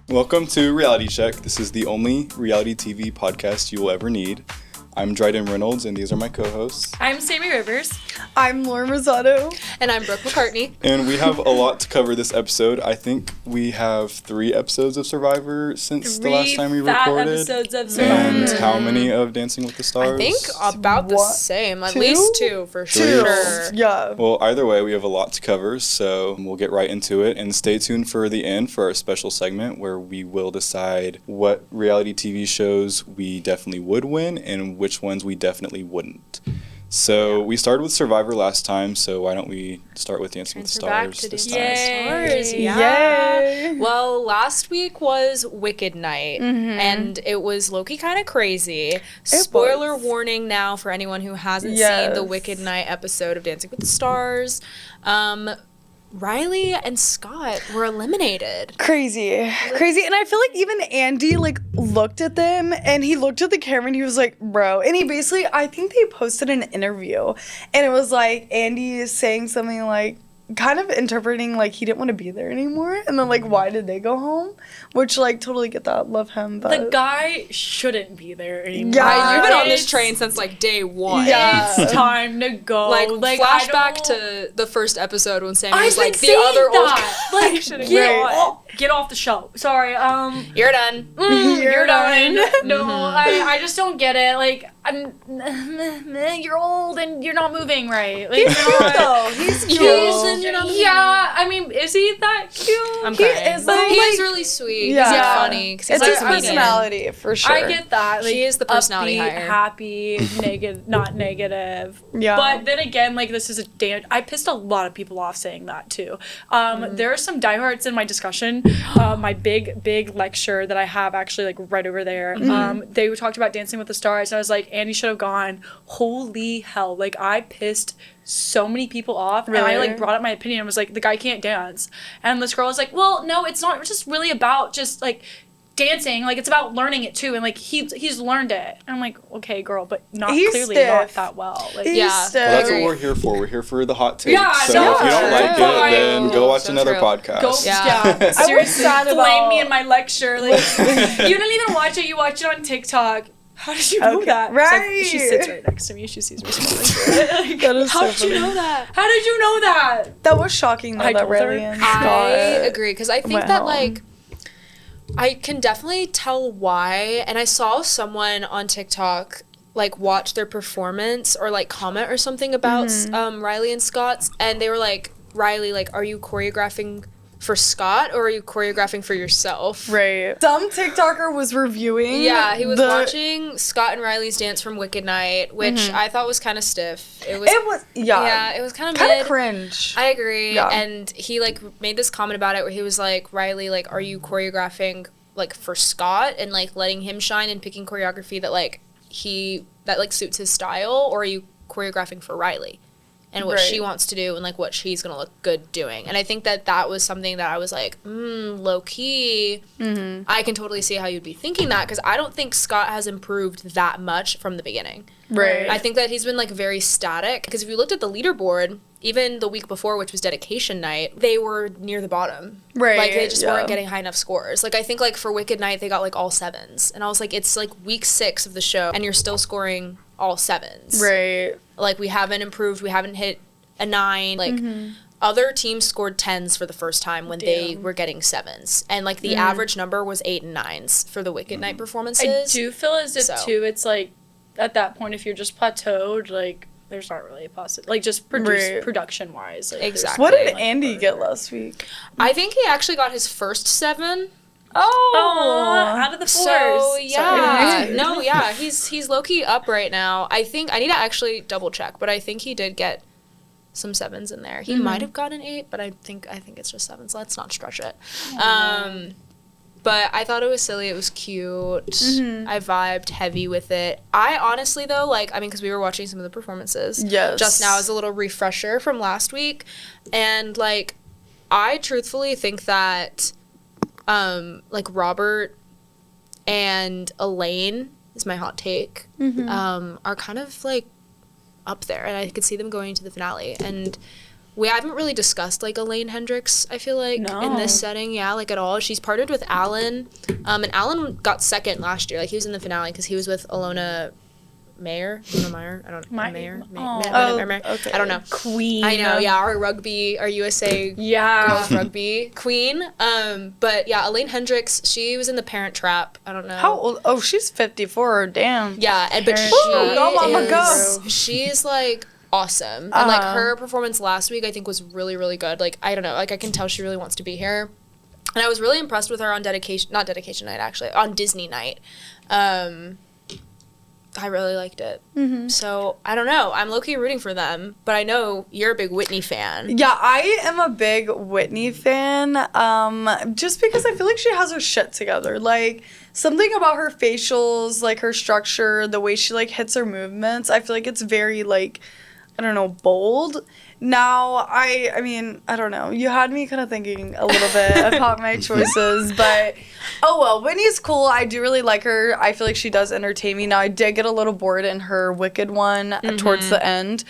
Welcome to Reality Check. This is the only reality TV podcast you will ever need. I'm Dryden Reynolds, and these are my co-hosts. I'm Sammy Rivers. I'm Lauren Rosado. And I'm Brooke McCartney. And we have a lot to cover this episode. I think we have 3 episodes of Survivor since the last time we recorded. Episodes of Survivor. And how many of Dancing with the Stars? I think about the same. At 2? least 2 for sure. Yeah. Well, either way, we have a lot to cover, so we'll get right into it. And stay tuned for the end for our special segment where we will decide what reality TV shows we definitely would win and which ones we definitely wouldn't. So we started with Survivor last time, so why don't we start with Dancing with the Stars this time? Stars. Yeah. Yay. Well, last week was Wicked Night, and it was low-key kind of crazy. Spoiler warning now for anyone who hasn't seen the Wicked Night episode of Dancing with the Stars. Riley and Scott were eliminated. Crazy. And I feel like even Andy, looked at them, and he looked at the camera, and he was like, bro. And he basically, I think they posted an interview, and it was like, Andy is saying something like, kind of interpreting like he didn't want to be there anymore, and then why did they go home, which totally get that, love him, but the guy shouldn't be there anymore. Yeah, You've been on this train since day 1. Yeah. It's time to go. Flashback to the first episode when Sammy was like the other old guy. Get off the show. Sorry. You're done. You're done. No, I just don't get it. You're old and you're not moving right. he's cute though. He's cute. Yeah, I mean, is he that cute? I'm He crying. is, though, He is really sweet. Yeah. He's funny. 'Cause he's It's his comedian. personality for sure. I get that. She is the personality upbeat, hire. happy, not negative. Yeah. But then again, this is I pissed a lot of people off saying that too. There are some diehards in my discussion. My big lecture that I have actually right over there. They talked about Dancing with the Stars, and I was like, Andy should have gone. Holy hell! I pissed so many people off, Really? and I brought up my opinion. I was like, the guy can't dance, and this girl was like, well, no, it's not just really about just dancing, it's about learning it too, and he's learned it. And I'm like, okay, girl, but He's clearly stiff. not that well. He's Yeah. stiff. Well, that's what we're here for. We're here for the hot takes. Yeah, so no, if you don't like fine. it, then go watch So another true. podcast. Go, Yeah. yeah. Seriously, sad flame about- me in my lecture. You didn't even watch it. You watched it on TikTok. How did you know Okay, that? right. She sits right next to me. She sees me smiling. That is How so did you funny. know that? How did you know that? That was shocking though, I that told her. Riley and I Scott agree, because I think went that home. I can definitely tell why. And I saw someone on TikTok watch their performance or comment or something about Riley and Scott's, and they were like, Riley, are you choreographing for Scott or are you choreographing for yourself? Right. Some TikToker was reviewing. Yeah, he was watching Scott and Riley's dance from Wicked Night, which I thought was kind of stiff. It was Yeah, it was kind of kind of cringe. I agree. Yeah. And he made this comment about it where he was like, Riley, are you choreographing for Scott and letting him shine and picking choreography that suits his style, or are you choreographing for Riley and what she wants to do and what she's gonna look good doing? And I think that was something that I was like, low key. I can totally see how you'd be thinking that, because I don't think Scott has improved that much from the beginning. Right. I think that he's been very static, because if you looked at the leaderboard, even the week before, which was dedication night, they were near the bottom. Right, They just yeah. weren't getting high enough scores. I think for Wicked Night, they got all 7s. And I was like, it's week 6 of the show and you're still scoring all 7s. Right. We haven't improved. We haven't hit a 9. Other teams scored 10s for the first time when they were getting 7s. And the average number was 8 and 9s for the Wicked Night performances. I do feel as if too, it's at that point, if you're just plateaued, there's not really a possibility. Just production wise. Exactly. What did Andy get last week? I think he actually got his first 7. Oh, out of the 4s. So yeah, Sorry. no, yeah, he's low key up right now. I think I need to actually double check, but I think he did get some 7s in there. He might have gotten 8, but I think it's just 7s. Let's not stretch it. But I thought it was silly. It was cute. I vibed heavy with it. I honestly though, because we were watching some of the performances just now as a little refresher from last week, and I truthfully think that Robert and Elaine is my hot take, are kind of up there, and I could see them going to the finale. And we haven't really discussed like Elaine Hendricks, I feel like, in this setting, like at all. She's partnered with Alan, and Alan got second last year. Like he was in the finale because he was with Alona Mayer. I don't know. Mayer. Okay. I don't know. Queen. I know. Yeah, our USA girls rugby queen. But yeah, Elaine Hendricks. She was in The Parent Trap. I don't know. How old? Oh, she's 54. Damn. Yeah, but she's like awesome. And like her performance last week I think was really, really good. Like I don't know, like I can tell she really wants to be here. And I was really impressed with her on not dedication night actually, on Disney night. I really liked it. So I don't know, I'm low-key rooting for them, but I know you're a big Whitney fan. Yeah, I am a big Whitney fan, just because I feel like she has her shit together. Like, something about her facials, like her structure, the way she like hits her movements, I feel like it's very like, I don't know, bold. Now, I mean, I don't know. You had me kind of thinking a little bit about my choices, but oh well. Whitney's cool. I do really like her. I feel like she does entertain me. Now, I did get a little bored in her Wicked one towards the end.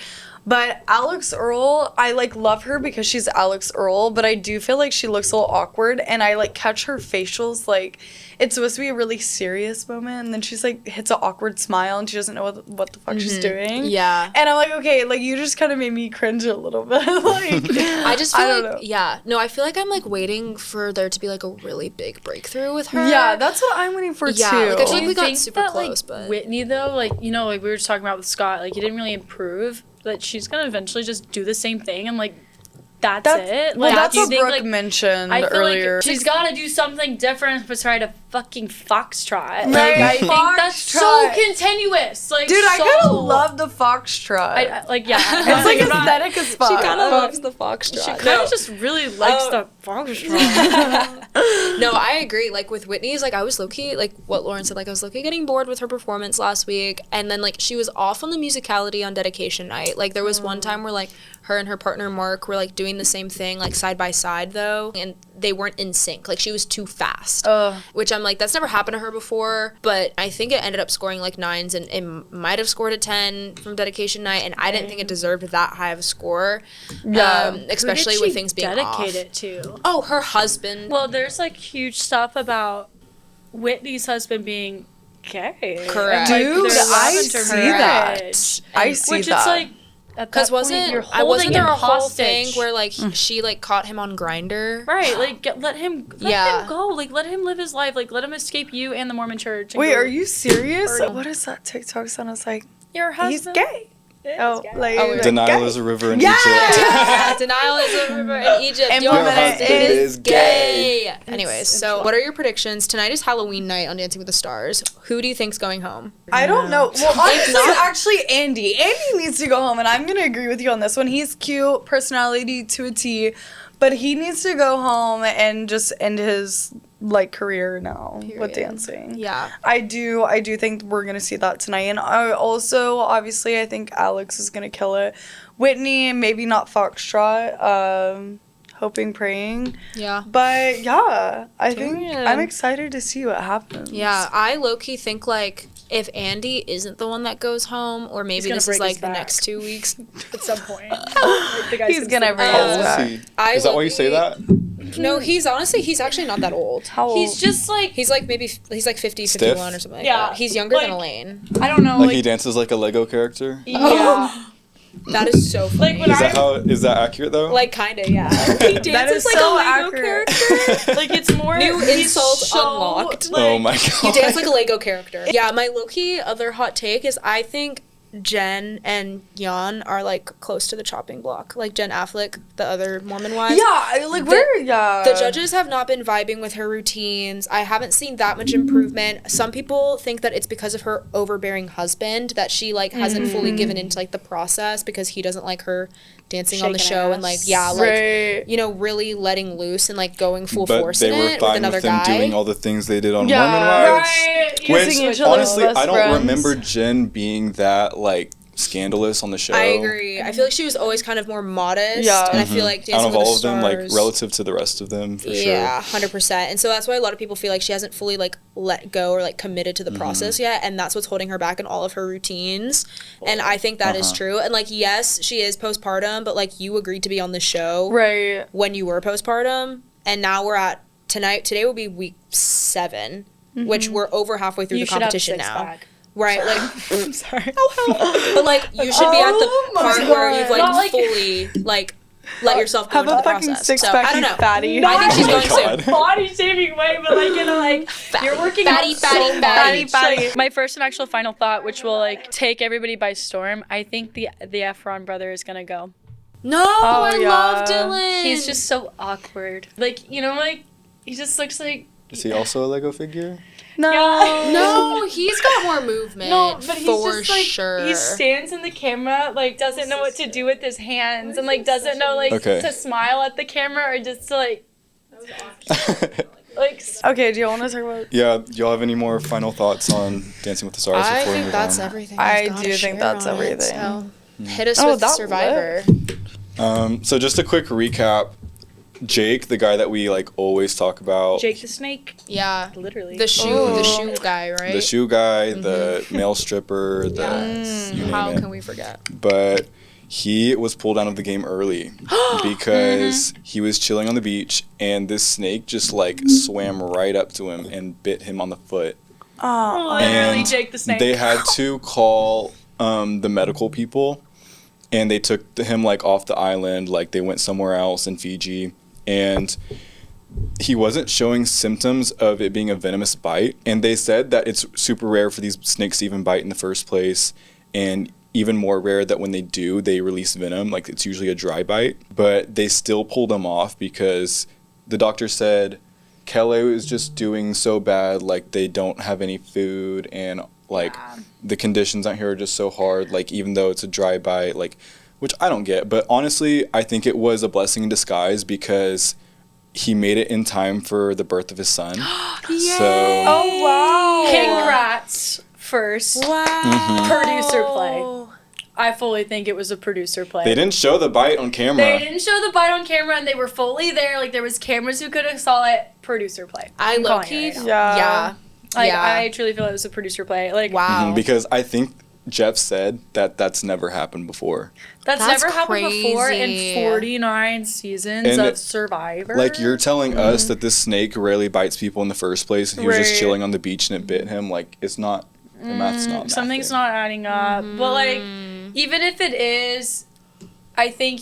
But Alex Earl, I like love her because she's Alex Earl, but I do feel like she looks a little awkward, and I like catch her facials like it's supposed to be a really serious moment, and then she's like hits an awkward smile and she doesn't know what the fuck she's doing. Yeah. And I'm like, okay, like you just kind of made me cringe a little bit. Like I just feel don't like know. yeah. No, I feel like I'm like waiting for there to be like a really big breakthrough with her. Yeah, that's what I'm waiting for too. Yeah, like, I feel like we got think super that, close, like, but Whitney though, like, you know, like we were just talking about with Scott, like he didn't really improve, but she's gonna eventually just do the same thing and like that's it. Well, Like, that's do you what think, Brooke like, mentioned I feel earlier. like she's gotta do something different besides a fucking foxtrot. Like Right, I think that's so foxtrot. continuous. Like Dude, I so, kind of love the foxtrot. I like yeah. It's like aesthetic as fuck. she kind of loves the foxtrot. She kind of just really likes the foxtrot. No, I agree. Like with Whitney's, like I was low-key, like what Lauren said, like I was low-key getting bored with her performance last week, and then like she was off on the musicality on dedication night. Like there was one time where like her and her partner Mark were like doing the same thing, like side by side though, and they weren't in sync. Like she was too fast, which I'm like, that's never happened to her before. But I think it ended up scoring like 9s, and it might have scored a 10 from dedication night, and I didn't think it deserved that high of a score. Yeah. Especially Who did with she things being dedicate off. it to? Oh, her husband. Well, there's like huge stuff about Whitney's husband being gay. Correct. And, Dude, their I lavender see marriage. that. I see Which that. it's like at Because that point, you're wasn't there a holding him whole hostage. thing where like she like caught him on Grindr? Right, like let him Yeah. go, like let him live his life, like let him escape you and the Mormon Church. And Wait, go, are you serious? Or- What is that TikTok sound? It's like, Your he's husband. gay. Oh, like, Oh, like Denial gay. is a river in Yeah! Egypt. Yeah, denial is a river in Egypt. And Your woman husband is is gay. Anyways, so what are your predictions? Tonight is Halloween night on Dancing with the Stars. Who do you think's going home? I don't know. Well, honestly, not- actually, Andy. Andy needs to go home, and I'm gonna agree with you on this one. He's cute, personality to a T, but he needs to go home and just end his like career now with Period. dancing. Yeah. I do think we're gonna see that tonight, and I also obviously I think Alex is gonna kill it. Whitney, maybe not Foxtrot. Hoping, praying. Yeah. But yeah, I think Period. I'm excited to see what happens. Yeah, I low-key think like if Andy isn't the one that goes home, or maybe gonna this is break his like the back. next 2 weeks. At some point. Like, the guy's He's gonna sleep. break How his old back. is he? Is that why you say that? No, he's actually not that old. How old? He's just like He's like he's like 50, Stiff? 51 or something like Yeah, that. He's younger than like- Elaine. I don't know, Like like he dances like a Lego character? yeah. That is so funny. Like when Is that accurate though? Like kinda, yeah. He dances That is like so a Lego accurate. character. Like it's more New he's insult so, unlocked. Like, oh my god. You dance like a Lego character. Yeah, my low-key other hot take is I think Jen and Jan are like close to the chopping block. Like Jen Affleck, the other Mormon wife. Yeah, like The judges have not been vibing with her routines. I haven't seen that much improvement. Some people think that it's because of her overbearing husband that she like hasn't fully given into like the process because he doesn't like her dancing on the Shaking show ass. and like yeah, like Right. you know, really letting loose and like going full But force they in were it with fine another with them guy. doing all the things they did on Yeah. Mormon Wives. Right. Kissing Which, each other's honestly, best I don't friends. remember Jen being that, like, scandalous on the show. I agree. I feel like she was always kind of more modest. Yeah. And I feel like Dancing Out of with all the of them, like Stars- relative to the rest of them, for Yeah, sure. 100%. And so that's why a lot of people feel like she hasn't fully like let go or like committed to the Mm-hmm. process yet, and that's what's holding her back in all of her routines. And I think that is Uh-huh. true. And like yes, she is postpartum, but like you agreed to be on the show Right. when you were postpartum, and now we're at today will be week 7, which we're over halfway through You the should have a competition now. six-pack. Right, like I'm sorry. but like you should be at the Oh my part where you've like, Not like- fully like let yourself go Have into a the fucking process. six So pack, I don't you know. fatty. I think she's Oh my going God. soon. Body shaming way, but like in a like you're working Fatty, out fatty, so fatty, much. fatty. Like, my first and actual final thought, which will like take everybody by storm. I think the Efron brother is gonna go. No, I yeah. love Dylan. He's just so awkward. Like like he just looks like. Is he also a Lego figure? No. Yeah. no, he's got more movement. No, but he's for just like sure. he stands in the camera, like doesn't know what to do with his hands, and like doesn't know like Okay. to smile at the camera or just to like Okay, do you want to talk about? Yeah, do y'all have any more final thoughts on Dancing with the Stars I before we think move that's on? everything. I I've gotta do think share that's on it, everything. so hit us Oh, with that Survivor. So just a quick recap. Jake, the guy that we like always talk about, Jake the Snake, Yeah, literally. the shoe Oh. guy, right? the shoe guy, the male stripper, the Yes. you name How it. can we forget? But he was pulled out of the game early because he was chilling on the beach and this snake just like swam right up to him and bit him on the foot. Oh, Literally And Jake the Snake. They had to call the medical people, and they took him like off the island. Like they went somewhere else in Fiji, and he wasn't showing symptoms of it being a venomous bite. And they said that it's super rare for these snakes to even bite in the first place, and even more rare that when they do, they release venom. Like it's usually a dry bite, but they still pulled him off because the doctor said Kelly is just doing so bad. Like they don't have any food, and like the conditions out here are just so hard. Like even though it's a dry bite, like which I don't get, but honestly, I think it was a blessing in disguise because he made it in time for the birth of his son. So oh wow! Congrats first. Wow. Producer play. I fully think it was a producer play. they didn't show the bite on camera. They didn't show the bite on camera, and they were fully there. Like there was cameras who could have saw it. Producer play. I I'm low calling key. it right now. Yeah. Like yeah. I truly feel it was a producer play. Like Wow. Because I think Jeff said that that's never happened before. that's That's never happened before in crazy. 49 seasons And of Survivor. Like you're telling us that this snake rarely bites people in the first place, and he was just Right. chilling on the beach and it bit him. Like it's not. The math's not. something's mathing. not adding up. But like, even if it is, I think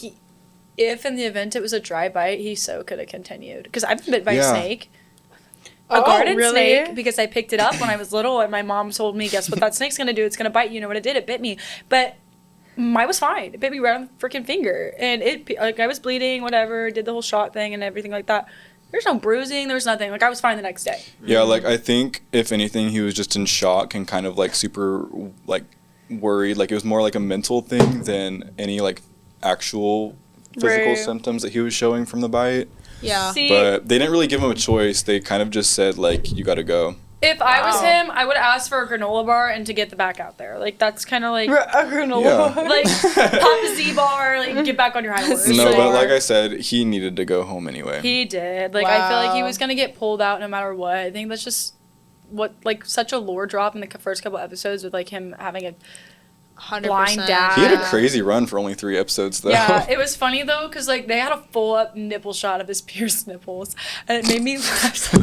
if in the event it was a dry bite, he so could have continued. Because I've been bit by Yeah. a snake. A Oh, garden really? snake, because I picked it up when I was little, and my mom told me, "Guess what that snake's gonna do? It's gonna bite you." You know what it did? It bit me, but mine was fine. It bit me right on the freaking finger, and it like I was bleeding, whatever. Did the whole shot thing and everything like that. There's no bruising. There was nothing. Like I was fine the next day. Yeah, like I think if anything, he was just in shock and kind of like super like worried. Like it was more like a mental thing than any like actual physical Right. symptoms that he was showing from the bite. Yeah. See, But they didn't really give him a choice. They kind of just said like, you got to go. if I was Wow. him, I would ask for a granola bar and to get the back out there. Like that's kind of like. A granola Yeah. bar. Like pop a Z bar, like get back on your high horse. No, Like, but like I said, he needed to go home anyway. he did. Like I feel like he Wow. was gonna get pulled out no matter what. I think that's just what like such a lore drop in the first couple episodes with like him having a 100%. blind dad. He had a crazy run for only 3 episodes though. yeah. It was funny though because like they had a full up nipple shot of his pierced nipples and it made me laugh.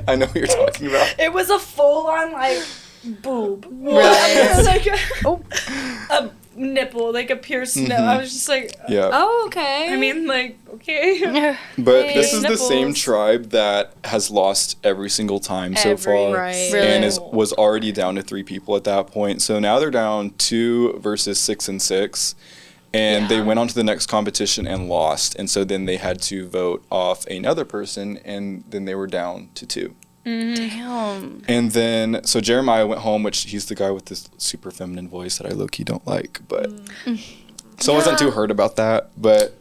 I know what you're talking about. It was a full on like boob. Right. like a nipple, like a pierced nipple. I was just like, Yeah. Oh, okay. I mean, like okay. But Hey, this is the same nipples. tribe that has lost every single time so Every- far. right. Really? And was already down to 3 people at that point. So now they're down 2 versus 6 and 6. And they went on to the next competition and lost. And so then they had to vote off another person, and then they were down to 2. Damn. And then, so Jeremiah went home, which he's the guy with this super feminine voice that I low-key don't like. But so I wasn't too hurt about that. But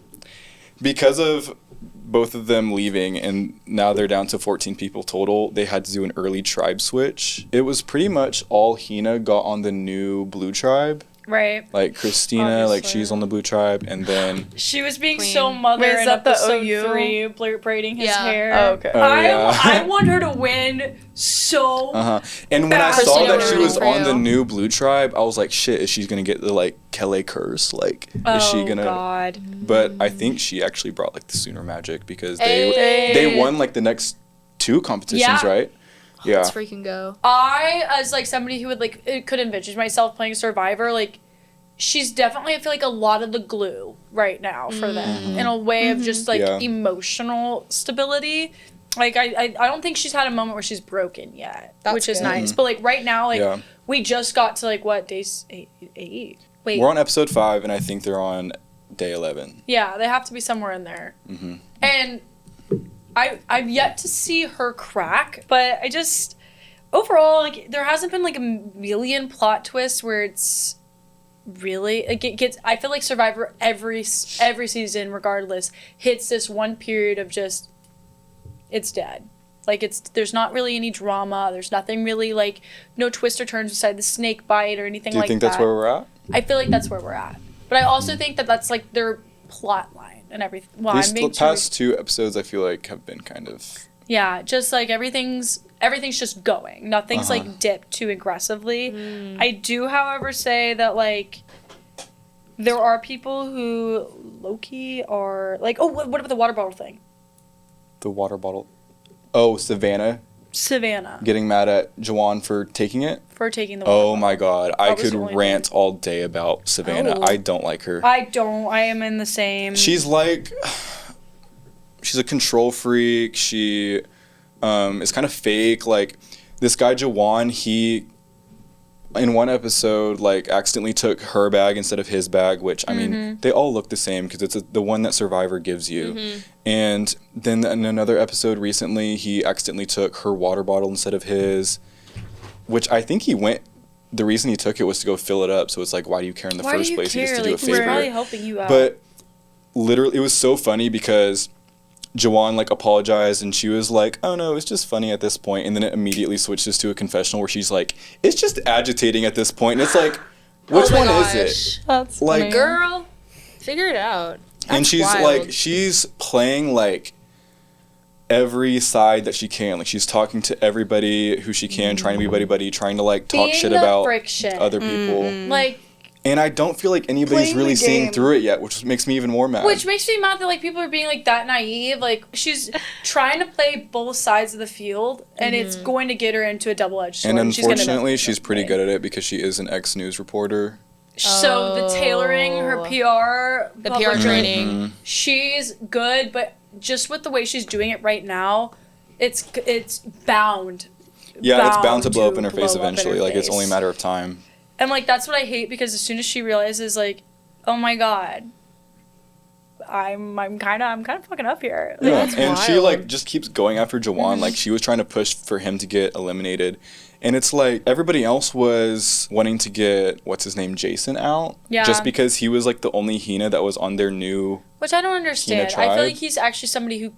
because of both of them leaving, and now they're down to 14 people total, they had to do an early tribe switch. It was pretty much all Hina got on the new blue tribe. Right. Like Christina, like Obviously. she's on the blue tribe, and then She was being Queen. so mother Wait, is in that the episode OU? 3, braiding his Yeah. hair. Oh, okay. Oh, yeah. I want her to win so. and when I saw Christina that she Marie was on the Trio. new blue tribe, I was like, shit, is she gonna get the like Kelly curse? Like, is she gonna? God. But I think she actually brought like the Sooner magic because Hey. they won like the next 2 competitions, Yeah. right? Yeah. Let's freaking go. I, as like somebody who would like could envision myself playing Survivor, like she's definitely, I feel like, a lot of the glue right now for them in a way of just like Yeah. emotional stability. Like I don't think she's had a moment where she's broken yet, That's which is good. nice. But like right now, like Yeah. we just got to like what days 8? Wait, We're on episode 5, and I think they're on day 11. yeah, they have to be somewhere in there. And I've yet to see her crack, but I just overall like there hasn't been like a million plot twists where it's really like it gets. I feel like Survivor every season, regardless, hits this one period of just it's dead. Like there's not really any drama. There's nothing really like no twist or turns beside the snake bite or anything Do you like think that. that's where we're at? I feel like that's where we're at. But I also think that that's like their plot line and everything. Well, These I'm being past 2 episodes, I feel like, have been kind of. yeah, just like everything's just going. Nothing's like dipped too aggressively. I do, however, say that like there are people who low-key are like, oh, what about the water bottle thing? The water bottle. Oh, Savannah Savannah getting mad at Jawan for taking it. for taking the water Oh bottle. my god, I was could the only rant all day about Savannah. Oh. I don't like her. I am in the same. She's like, she's a control freak. She is kind of fake. Like this guy Jawan, he in one episode like accidentally took her bag instead of his bag, which I mean they all look the same because it's the one that Survivor gives you. And then in another episode recently, he accidentally took her water bottle instead of his, which I think he went. The reason he took it was to go fill it up. So it's like, why do you care in the Why do first you place? care? Just to do a Like, favor. we're probably helping you out. But literally, it was so funny because Jawan like apologized and she was like, "Oh no, it's just funny at this point." And then it immediately switches to a confessional where she's like, "It's just agitating at this point." And it's like, which Oh my one gosh. is it? That's Like, funny. Girl, figure it out. And That's she's wild. like, she's playing like every side that she can. Like she's talking to everybody who she can, trying to be buddy, trying to like talk Being shit the about friction. other people. like, And I don't feel like anybody's Playing really the seeing game. through it yet, which makes me even more mad. which makes me mad that like people are being like that naive. Like she's trying to play both sides of the field, and it's going to get her into a double-edged sword. And she's gonna know unfortunately, it she's pretty way. good at it because she is an ex-news reporter. So the tailoring, her Oh. PR, The public PR training. Mm-hmm. she's good, but just with the way she's doing it right now, it's bound. Yeah, it's bound to blow up in her blow face up in her eventually. Like it's only a face. matter of time. And like that's what I hate because as soon as she realizes like, oh my god, I'm kind of fucking up here. Like, Yeah, that's and she wild. like just keeps going after Jawan. Like she was trying to push for him to get eliminated, and it's like everybody else was wanting to get what's his name Jason out. Yeah. Just because he was like the only Hina that was on their new. Which I don't understand. I tribe? feel like he's actually somebody who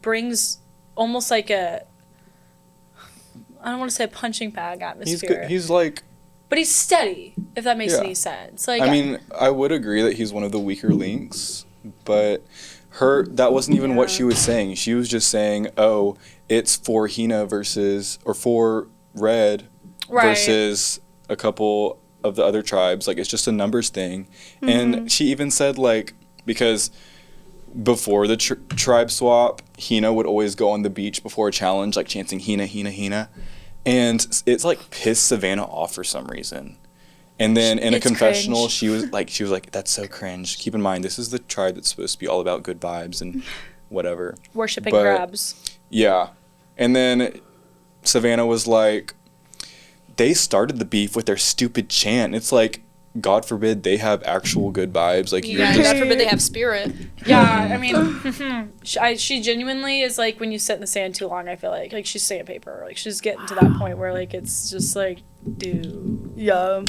brings almost like a, I don't want to say a punching bag He's atmosphere. good. He's like. But he's steady, if that makes Yeah. any sense. Like, I mean, I would agree that he's one of the weaker links, but that wasn't even what Yeah. she was saying. She was just saying, "Oh, it's for Hina versus or for Red Right. versus a couple of the other tribes. Like it's just a numbers thing." And she even said like because before the tribe swap, Hina would always go on the beach before a challenge, like chanting Hina, Hina, Hina. And it's like pissed Savannah off for some reason. And then in a It's confessional, cringe. she was like, "That's so cringe." Keep in mind, this is the tribe that's supposed to be all about good vibes and whatever. worshipping but- crabs. Yeah. And then Savannah was like, "They started the beef with their stupid chant." It's like, God forbid they have actual good vibes. Like you're Yeah, just God forbid they have spirit. Yeah, I mean, she genuinely is like when you sit in the sand too long. I feel like she's sandpaper. Like she's getting to that point where like it's just like, dude, Yeah.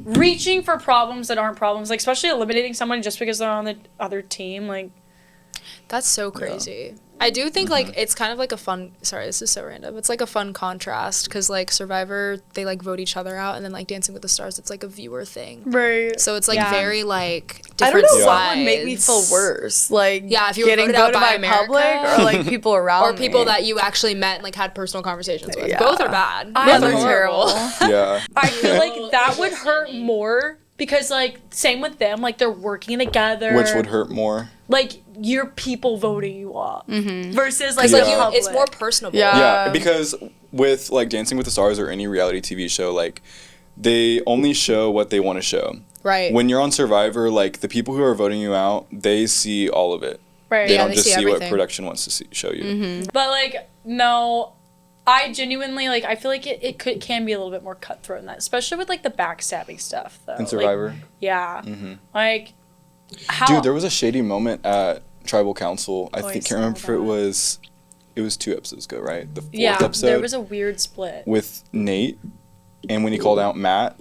reaching for problems that aren't problems. Like especially eliminating someone just because they're on the other team. Like That's so crazy. I do think like it's kind of like a fun. Sorry, this is so random. It's like a fun contrast because like Survivor, they like vote each other out, and then like Dancing with the Stars, it's like a viewer thing. Right. So it's like Yeah. very like I don't different know what would make me feel sides. worse, like Yeah, if you were getting voted out voted by by public America. or like people around Or people me. that you actually met and like had personal conversations with. Yeah. Both are bad. I Both are think- horrible. Yeah. I feel like that would hurt more because like same with them, like they're working together. Which would hurt more? Like your people voting you up versus like It's the like Yeah. it's public. more personable. Yeah. Yeah, because with like Dancing with the Stars or any reality TV show, like they only show what they want to show. Right. When you're on Survivor, like the people who are voting you out, they see all of it. right. They Yeah, don't they just see see what everything. production wants to show you. But like no, I genuinely like I feel like it can be a little bit more cutthroat in that, especially with like the backstabbing stuff though. In Like, Survivor, yeah. Like how dude, there was a shady moment at Tribal Council. I Oh, I think saw can't remember if that. it was 2 episodes ago, right? The 4th yeah, episode there was a weird split. with Nate, and when he called out Matt.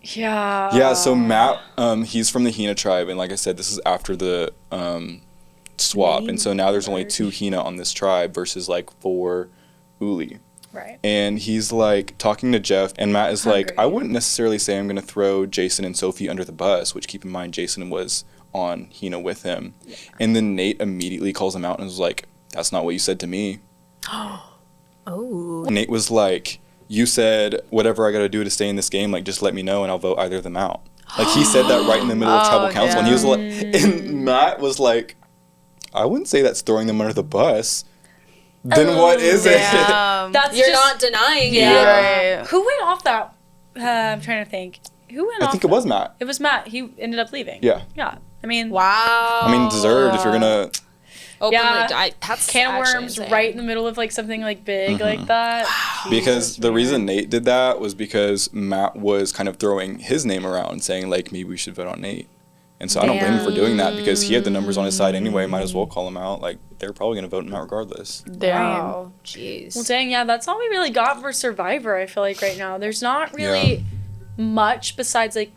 Yeah. Yeah, so Matt, he's from the Hina tribe, and like I said, this is after the swap, and so now there's only 2 Hina on this tribe versus like 4 Uli. Right. And he's like talking to Jeff, and Matt is like, Hungry. I wouldn't necessarily say I'm gonna throw Jason and Sophie under the bus, which keep in mind Jason was on Hina with him. And then Nate immediately calls him out and was like, that's not what you said to me. Oh. Nate was like, you said whatever I gotta do to stay in this game, like just let me know and I'll vote either of them out. Like he said that right in the middle of Tribal Council, and he was like, and Matt was like, I wouldn't say that's throwing them under the bus. Then what is it? Damn. That's You're just, not denying it. Yeah. Who went off that? I'm trying to think. Who went off? I think it was Matt. It was Matt. He ended up leaving. Yeah. Yeah. I mean, Wow. I mean, deserved if you're gonna. Openly, Yeah. that's can of actually worms insane. right in the middle of like something like big like that. Because the reason Nate did that was because Matt was kind of throwing his name around, saying like maybe we should vote on Nate. And so I don't blame him for doing that because he had the numbers on his side anyway. Might as well call him out. Like they're probably gonna vote him out regardless. Damn. Wow. Jeez. Well, dang, yeah, that's all we really got for Survivor. I feel like right now there's not really much besides like,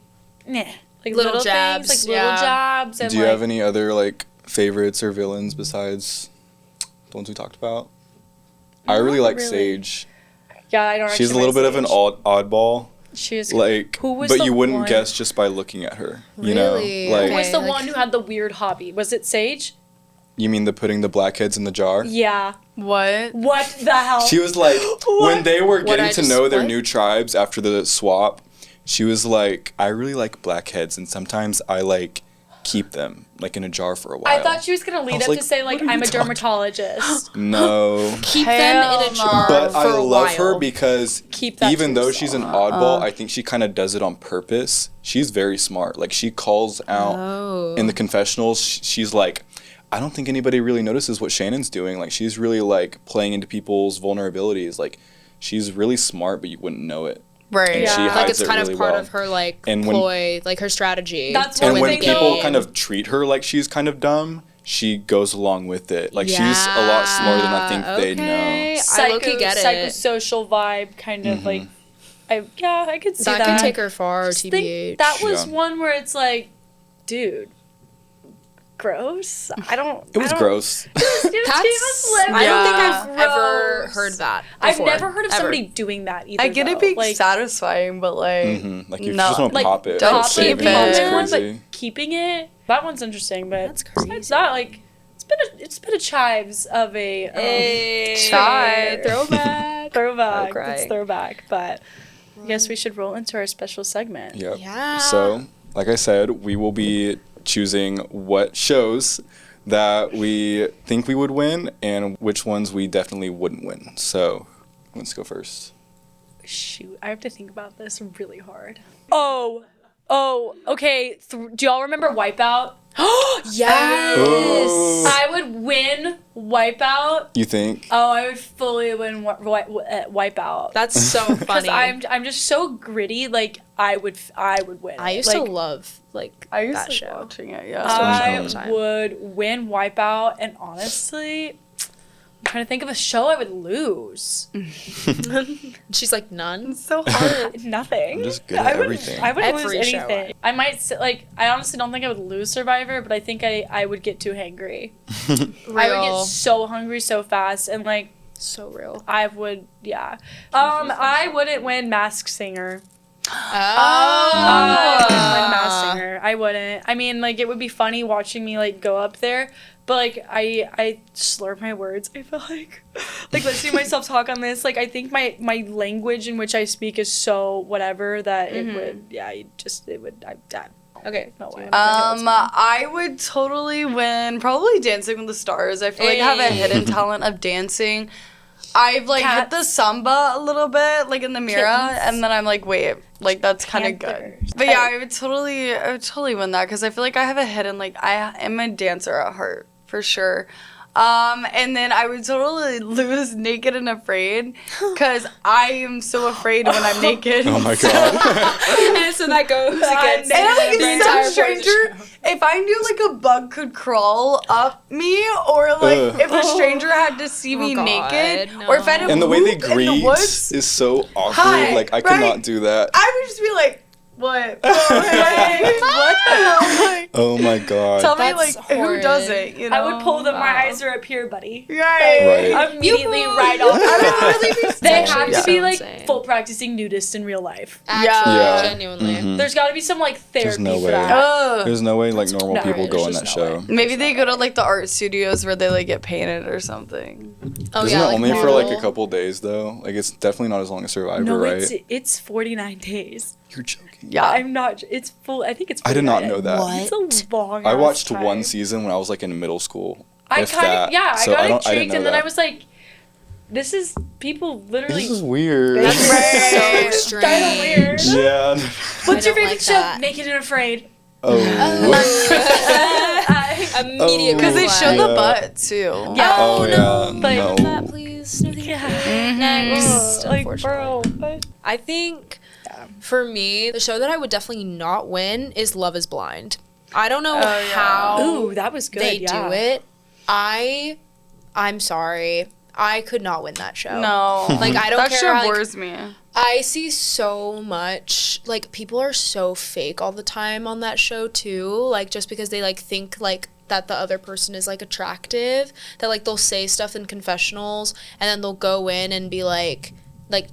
like Little jabs, things, like little yeah. jabs. And Do you like, have any other like favorites or villains besides the ones we talked about? I really Not like really. Sage. Yeah, I don't. She's a actually little bit of an Sage. oddball. She is. Like, Who was but the you wouldn't one- guess just by looking at her. You Really? know, like Who was the like- one who had the weird hobby? Was it Sage? you mean the putting the blackheads in the jar? Yeah. What? What the hell? She was like, when they were What, getting I to just- know their what? new tribes after the swap, she was like, I really like blackheads, and sometimes I like keep them like in a jar for a while. I thought she was gonna lead was up like, to say like what are you I'm a talking- dermatologist. No. Keep Hell them in a no. jar But for I a love while. her because Keep that even to though yourself. she's an oddball, I think she kind of does it on purpose. She's very smart. Like she calls out Oh. in the confessionals. She's like, I don't think anybody really notices what Shannon's doing. Like she's really like playing into people's vulnerabilities. Like she's really smart, but you wouldn't know it. Right. And she Yeah. hides like it's it kind really of part well. of her like And when- ploy, like her strategy. That's to one And win when thing the people game. kind of treat her like she's kind of dumb, she goes along with it. Like she's a lot smarter than I think they know. Okay. I low-key get it. Psychosocial vibe, kind of like. I could see that. That can take her far, Just TBH. think that was Yeah. one where it's like, dude, gross. I don't. It was gross. That's, I don't think I've ever Gross. heard that. I've before, never heard of ever. somebody doing that either. I get it though. being like, satisfying, but like, Like you No, just want to like, pop it. don't or popping save keep it. it. It's popping one, crazy. but keeping it, that one's interesting. But That's crazy. besides that, like, it's been a chives of a Chive. Throwback. throwback. It's crying. throwback, but I guess we should roll into our special segment. Yep. Yeah. So, like I said, we will be choosing what shows that we think we would win and which ones we definitely wouldn't win. So, let's go first. Shoot, I have to think about this really hard. Oh, okay. Do y'all remember Wipeout? Yes. Oh. I would win Wipeout. You think? Oh, I would fully win Wipeout. That's so Because funny. I'm just so gritty. Like I would win. I it. used like, to love like I used that to show. watching it. Yeah. watching it I all the time. would win Wipeout, and honestly, trying to think of a show I would lose. She's like, none. It's so hard. Nothing. I'm just good at I wouldn't- everything. I wouldn't Every lose show. anything. I might like. I honestly don't think I would lose Survivor, but I think I would get too hangry. I would get so hungry so fast, and like so real. I would, yeah. I wouldn't win Masked Singer. Oh. I wouldn't win Masked Singer. I wouldn't. I mean, like, it would be funny watching me like go up there, but like I slur my words. I feel like listening to myself talk on this. Like, I think my language in which I speak is so whatever that it would. Yeah, it would. Okay. No way. I would totally win. Probably Dancing with the Stars. I feel like I have a Hey. hidden talent of dancing. I've like hit the samba a little bit, like in the mirror, Kittens. and then I'm like, wait, like that's kind of good. Panthers. But yeah, I would totally win that because I feel like I have a hidden, like I am a dancer at heart for sure. And then I would totally lose Naked and Afraid because I am so afraid when I'm naked. Oh my god. And so that goes against And like the if entire some point of the stranger, if I knew like a bug could crawl up me, or like Ugh. if a stranger had to see me God, naked, no. or if I had to And the way they poop in the greet woods, is so awkward. Hi, Like I could right? not do that. I would just be like, what? What the hell? Like, Oh my god. tell me That's like who does horrid. it? You know? I would pull them. My Wow. eyes are up here, buddy. Right. Right. Immediately right off. I would really be They scared. have Yeah. to be So like insane. full practicing nudists in real life. Actually, Yeah. genuinely. Mhm. There's got to be some like therapy no for way. that. Ugh. There's no way like normal No, people go there's on that just no show. way. Maybe they go to like the art studios where they like get painted or something. Oh Isn't yeah, it like only for like a model. couple days though? Like it's definitely not as long as Survivor, No, right? it's 49 days. You're joking. Yeah. I'm not. It's full. I think it's. I did not 49. know that. What? It's a long. I ass watched time. one season when I was like in middle school. I if kind that. of I So got don't- I didn't intrigued, know and then that. I was like, "This is people literally." This is weird. That's Right. so Kinda weird. strange. Yeah. What's your don't favorite like show? that. Naked and Afraid. Oh. Immediate Because they red show flag. the Yeah. butt too. Yeah. Oh, yeah. But- No. That, please. No, thank you. Next, Like, unfortunately. bro. What? I think for me, the show that I would definitely not win is Love is Blind. I don't know yeah. how Ooh, that was good. they yeah. do it. I'm sorry. I could not win that show. No. Like, I don't that care, shit like- bores me. I see so much, like, people are so fake all the time on that show too, like, just because they like think like that the other person is like attractive, that like they'll say stuff in confessionals and then they'll go in and be like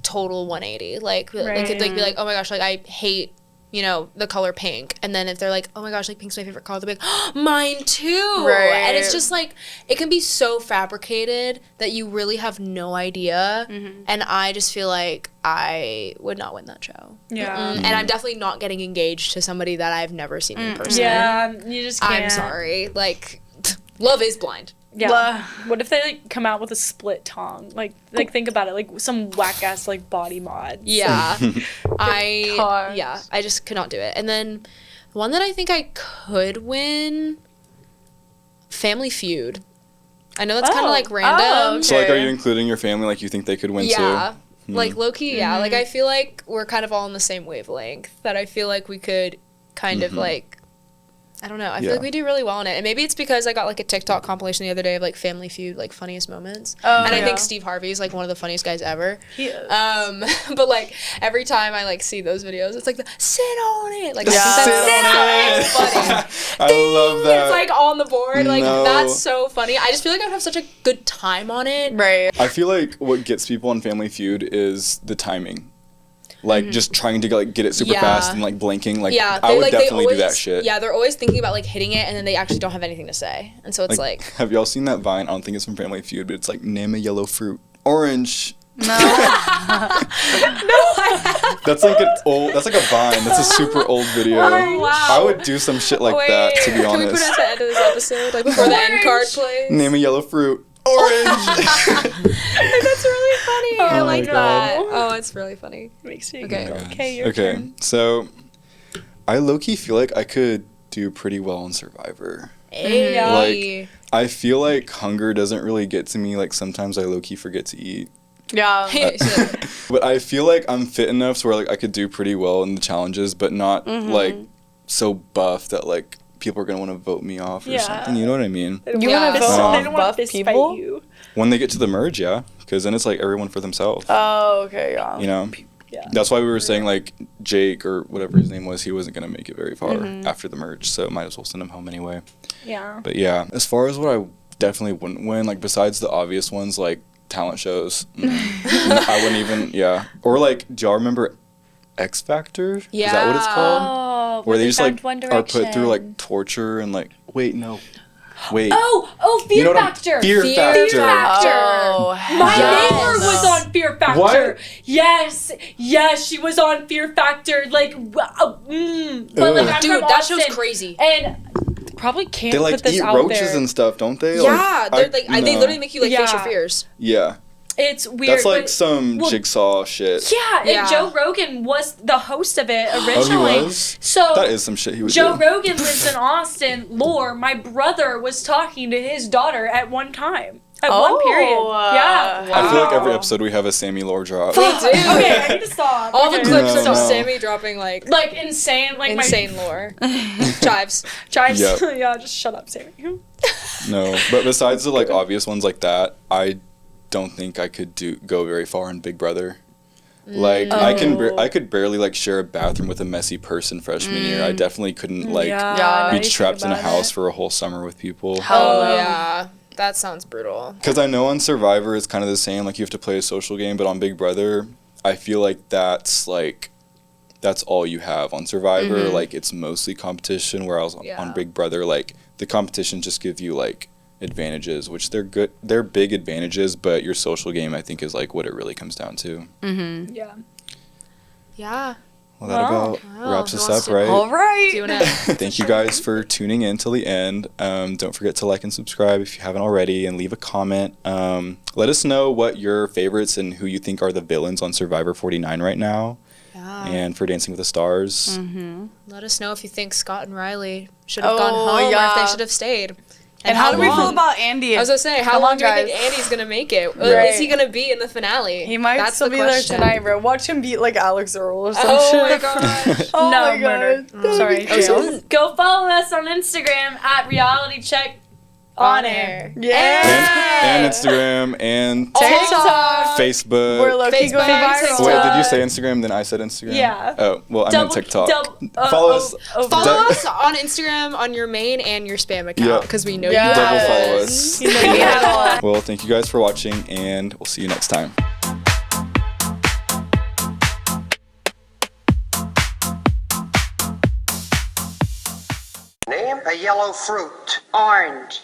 total 180, like Right. be like, oh my gosh, like I hate, you know, the color pink, and then if they're like, oh my gosh, like pink's my favorite color, they'll be like, oh, mine too. Right. And it's just like, it can be so fabricated that you really have no idea. And I just feel like I would not win that show. Yeah. And I'm definitely not getting engaged to somebody that I've never seen in person. Yeah, you just can't. I'm sorry. Like, Love is Blind. Yeah. What if they like come out with a split tongue? Like think about it, like some whack ass like body mod. Yeah. Gosh. I just could not do it. And then the one that I think I could win, Family Feud. I know that's kind Oh. of like random. Oh, okay. So like, are you including your family? Like you think they could win Yeah. too? Like low key, yeah. Like I feel like we're kind of all on the same wavelength. That I feel like we could kind of like, I don't know. I feel Yeah. like we do really well in it, and maybe it's because I got like a TikTok compilation the other day of like Family Feud, like funniest moments. Oh, And I yeah. think Steve Harvey is like one of the funniest guys ever. He is. But like every time I like see those videos, it's like the sit on it. Like Yeah. I think Sit that's on so it. funny. I love that. It's like on the board. Like No. that's so funny. I just feel like I'd have such a good time on it. Right. I feel like what gets people on Family Feud is the timing. Like just trying to like get it super Yeah. fast and like blinking. Like Yeah, I would like, definitely always, do that shit. Yeah, they're always thinking about like hitting it, and then they actually don't have anything to say, and so it's like have y'all seen that Vine? I don't think it's from Family Feud, but it's like name a yellow fruit. Orange. No. That's like an old. That's like a Vine. That's a super old video. Oh, wow. I would do some shit like that. To be Can we put it honest. at the end of this episode, like before the end card plays? Name a yellow fruit. Orange. That's really funny. I Oh like my that. God. Oh, it's really funny. Makes me Okay. go, okay, your Okay, turn. so I low key feel like I could do pretty well on Survivor. Hey. Like, I feel like hunger doesn't really get to me. Like sometimes I low key forget to eat. Yeah. But I feel like I'm fit enough to where like I could do pretty well in the challenges, but not like so buff that like people are gonna want to vote me off or Yeah. something. You know what I mean? They don't You wanna wanna fist- vote they off don't wanna buff fist fight people? you. When they get to the merge, yeah, because then it's like everyone for themselves. Oh, okay, yeah. You know. Yeah. That's why we were saying like Jake or whatever his name was, he wasn't gonna make it very far Mm-hmm. after the merge, so might as well send him home anyway. Yeah. But yeah, as far as what I definitely wouldn't win, like besides the obvious ones like talent shows, I wouldn't even. Yeah, or like, do y'all remember X Factor? Is that what it's called? Oh, Where they just like found One are put through Direction. like torture and like wait no, wait. Oh, Fear You know what I'm- Factor. Fear Factor. Oh, My Yes. neighbor was on Fear Factor. What? Yes, she was on Fear Factor. Like, but like, Ugh. I'm Dude, from that Austin, show's crazy. and probably can't They like put this eat out roaches there. and stuff, don't they? Yeah, they're like they no. literally make you like face your Yeah. fears. Yeah, It's weird. that's like but- some well, jigsaw shit. Yeah, and Yeah. Joe Rogan was the host of it Oh, originally. he was. So That is some shit he would Joe do. Rogan lives in Austin. Lore, my brother was talking to his daughter at one time. At one period. Yeah. I feel like every Wow. episode we have a Sammy Lore drop. We do. Okay, I need to stop. All the Okay. clips No, of no. Sammy dropping like Like insane, like insane lore. Chives. my chives. Yep. Yeah, just shut up, Sammy. No, but besides the like obvious ones like that, I don't think I could go very far in Big Brother. Like I could barely like share a bathroom with a messy person freshman year. I definitely couldn't like Yeah, now be you think trapped in a about house it. for a whole summer with people. Oh no. yeah, that sounds brutal. Because I know on Survivor it's kind of the same. Like you have to play a social game, but on Big Brother, I feel like that's all you have on Survivor. Like it's mostly competition. Whereas Yeah. on Big Brother, like the competition just give you like advantages, which they're good. They're big advantages, but your social game I think is like what it really comes down to. Yeah. Yeah. Well, that about Wow. wraps Who us wants up, to- right? All right. Do you wanna Thank you guys for tuning in till the end. Don't forget to like and subscribe if you haven't already, and leave a comment. Let us know what your favorites and who you think are the villains on Survivor 49 right now, Yeah. and for Dancing with the Stars. Let us know if you think Scott and Riley should have gone Oh, home or if yeah. they should have stayed. And how do we feel long? about Andy? I was gonna say, how Come long on, do you think guys. Andy's gonna make it? Right. Is he gonna be in the finale? He might That's still the be question. there tonight, bro. Watch him beat like Alex Earl or some Oh shit. my gosh. Oh No, my murder. god. That'd Sorry. be Jail. crazy. Go follow us on Instagram at Reality Check on air. Yeah. And Instagram and TikTok. Facebook. We're low-key Facebook, going viral. TikTok. Wait, did you say Instagram? Then I said Instagram. Yeah. Oh, well, I meant TikTok. oh, Follow us. Follow That- us on Instagram on your main and your spam Yeah. account because we know Yes. you Double have follow us. us. You know you have it all. Well, thank you guys for watching, and we'll see you next time. Name a yellow fruit. Orange.